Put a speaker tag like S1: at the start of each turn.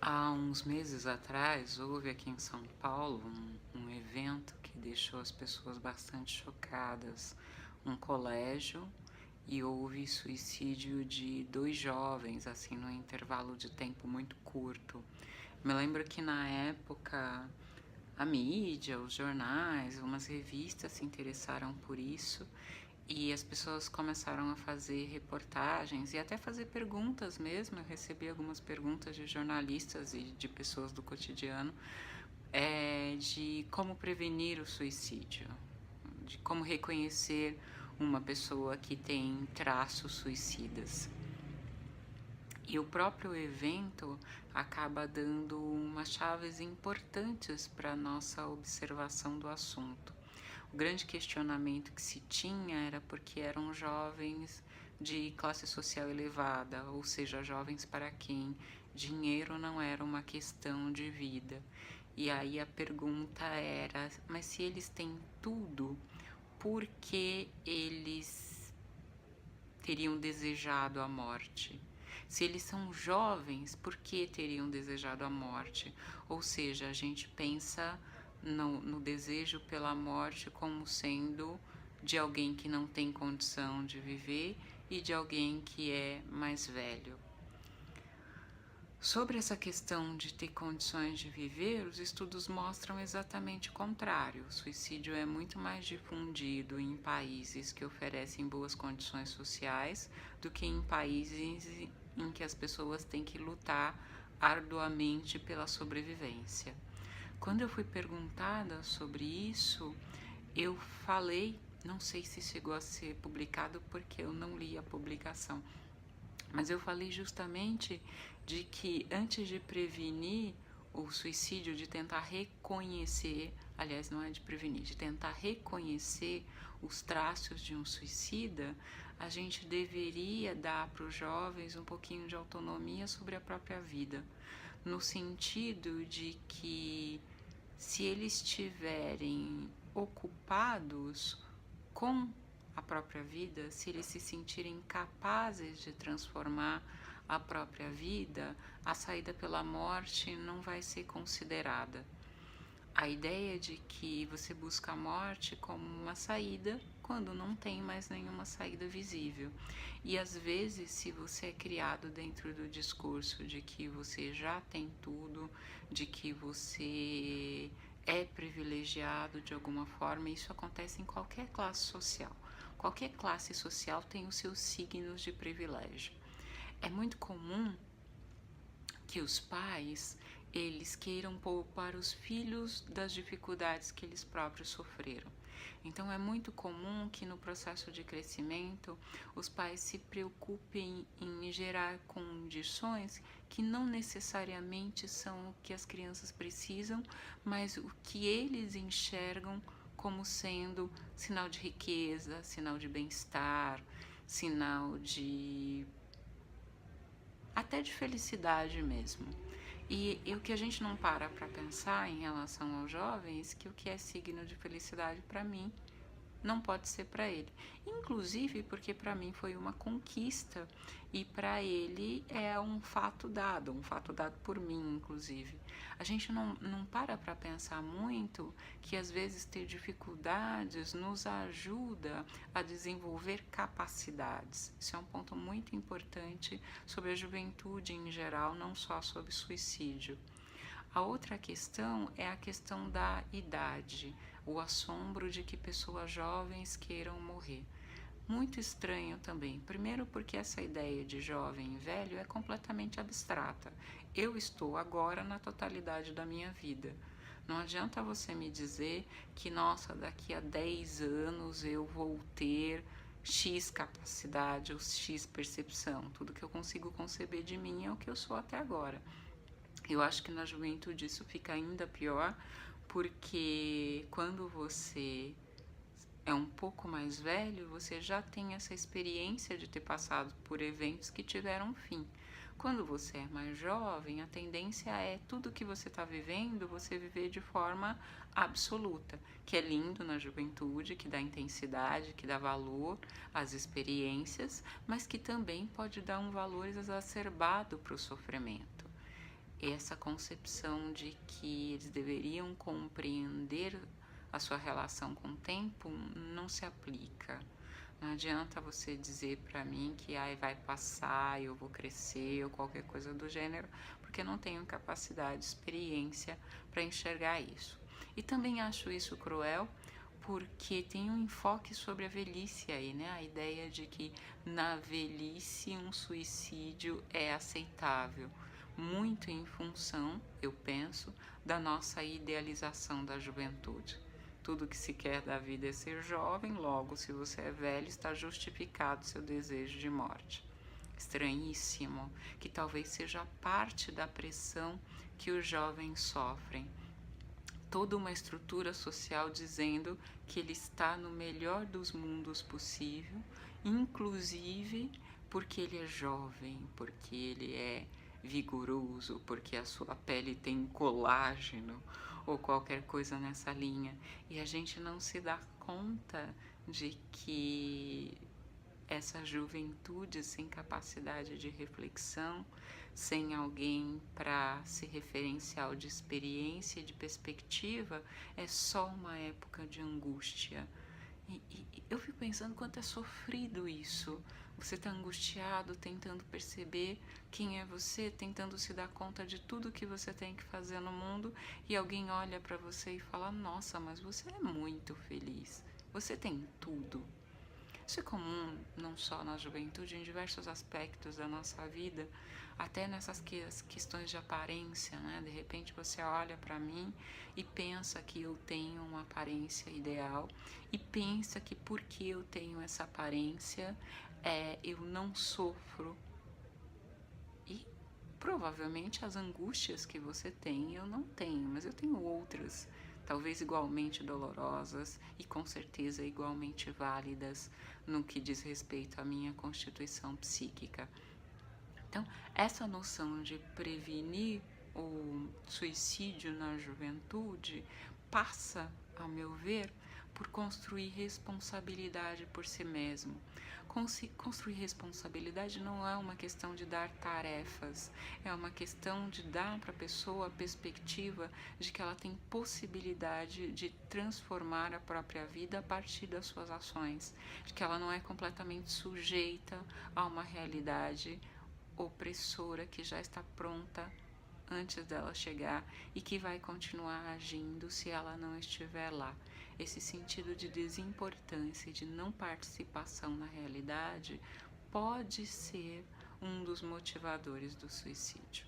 S1: Há uns meses atrás, houve aqui em São Paulo um evento que deixou as pessoas bastante chocadas. Um colégio e houve suicídio de dois jovens, assim, num intervalo de tempo muito curto. Me lembro que na época a mídia, os jornais, umas revistas se interessaram por isso e as pessoas começaram a fazer reportagens e até fazer perguntas mesmo. Eu recebi algumas perguntas de jornalistas e de pessoas do cotidiano de como prevenir o suicídio, de como reconhecer uma pessoa que tem traços suicidas. E o próprio evento acaba dando umas chaves importantes para a nossa observação do assunto. O grande questionamento que se tinha era porque eram jovens de classe social elevada, ou seja, jovens para quem dinheiro não era uma questão de vida. E aí a pergunta era: mas se eles têm tudo, por que eles teriam desejado a morte? Se eles são jovens, por que teriam desejado a morte? Ou seja, a gente pensa no desejo pela morte como sendo de alguém que não tem condição de viver e de alguém que é mais velho. Sobre essa questão de ter condições de viver, os estudos mostram exatamente o contrário. O suicídio é muito mais difundido em países que oferecem boas condições sociais do que em países em que as pessoas têm que lutar arduamente pela sobrevivência. Quando eu fui perguntada sobre isso, eu falei, não sei se chegou a ser publicado porque eu não li a publicação, mas eu falei justamente de que antes de prevenir o suicídio, de tentar reconhecer, aliás, não é de prevenir, de tentar reconhecer os traços de um suicida, a gente deveria dar para os jovens um pouquinho de autonomia sobre a própria vida, no sentido de que se eles estiverem ocupados com a própria vida, se eles se sentirem capazes de transformar a própria vida, a saída pela morte não vai ser considerada. A ideia de que você busca a morte como uma saída quando não tem mais nenhuma saída visível. E às vezes, se você é criado dentro do discurso de que você já tem tudo, de que você é privilegiado de alguma forma, isso acontece em qualquer classe social. Qualquer classe social tem os seus signos de privilégio. É muito comum que os pais eles queiram poupar os filhos das dificuldades que eles próprios sofreram. Então é muito comum que no processo de crescimento os pais se preocupem em gerar condições que não necessariamente são o que as crianças precisam, mas o que eles enxergam como sendo sinal de riqueza, sinal de bem-estar, sinal de até de felicidade mesmo. E o que a gente não para pensar em relação aos jovens, que o que é signo de felicidade para mim não pode ser para ele. Inclusive porque para mim foi uma conquista e para ele é um fato dado por mim, inclusive. A gente não para pensar muito que às vezes ter dificuldades nos ajuda a desenvolver capacidades. Isso é um ponto muito importante sobre a juventude em geral, não só sobre suicídio. A outra questão é a questão da idade, o assombro de que pessoas jovens queiram morrer. Muito estranho também. Primeiro, porque essa ideia de jovem e velho é completamente abstrata. Eu estou agora na totalidade da minha vida. Não adianta você me dizer que, nossa, daqui a 10 anos eu vou ter X capacidade ou X percepção. Tudo que eu consigo conceber de mim é o que eu sou até agora. Eu acho que na juventude isso fica ainda pior, porque quando você é um pouco mais velho, você já tem essa experiência de ter passado por eventos que tiveram fim. Quando você é mais jovem, a tendência é tudo que você está vivendo, você viver de forma absoluta, que é lindo na juventude, que dá intensidade, que dá valor às experiências, mas que também pode dar um valor exacerbado para o sofrimento. essa concepção de que eles deveriam compreender a sua relação com o tempo não se aplica. Não adianta você dizer para mim que vai passar, eu vou crescer ou qualquer coisa do gênero, porque eu não tenho capacidade, experiência para enxergar isso. E também acho isso cruel, porque tem um enfoque sobre a velhice aí, né? A ideia de que na velhice um suicídio é aceitável, muito em função, eu penso, da nossa idealização da juventude. Tudo que se quer da vida é ser jovem, logo, se você é velho, está justificado seu desejo de morte. Estranhíssimo, que talvez seja parte da pressão que os jovens sofrem. Toda uma estrutura social dizendo que ele está no melhor dos mundos possível, inclusive porque ele é jovem, porque ele é vigoroso, porque a sua pele tem colágeno ou qualquer coisa nessa linha. E a gente não se dá conta de que essa juventude sem capacidade de reflexão, sem alguém para se referencial de experiência e de perspectiva, é só uma época de angústia. E eu fico pensando quanto é sofrido isso. Você está angustiado, tentando perceber quem é você, tentando se dar conta de tudo que você tem que fazer no mundo, e alguém olha para você e fala: Nossa, mas você é muito feliz, você tem tudo. Isso é comum não só na juventude, em diversos aspectos da nossa vida, até nessas questões de aparência, né? De repente você olha para mim e pensa que eu tenho uma aparência ideal e pensa que porque eu tenho essa aparência, eu não sofro. E provavelmente as angústias que você tem eu não tenho, mas eu tenho outras, talvez igualmente dolorosas e com certeza igualmente válidas no que diz respeito à minha constituição psíquica. Então, essa noção de prevenir o suicídio na juventude passa, a meu ver, por construir responsabilidade por si mesmo. Construir responsabilidade não é uma questão de dar tarefas, é uma questão de dar para a pessoa a perspectiva de que ela tem possibilidade de transformar a própria vida a partir das suas ações, de que ela não é completamente sujeita a uma realidade opressora que já está pronta antes dela chegar e que vai continuar agindo se ela não estiver lá. Esse sentido de desimportância e de não participação na realidade pode ser um dos motivadores do suicídio.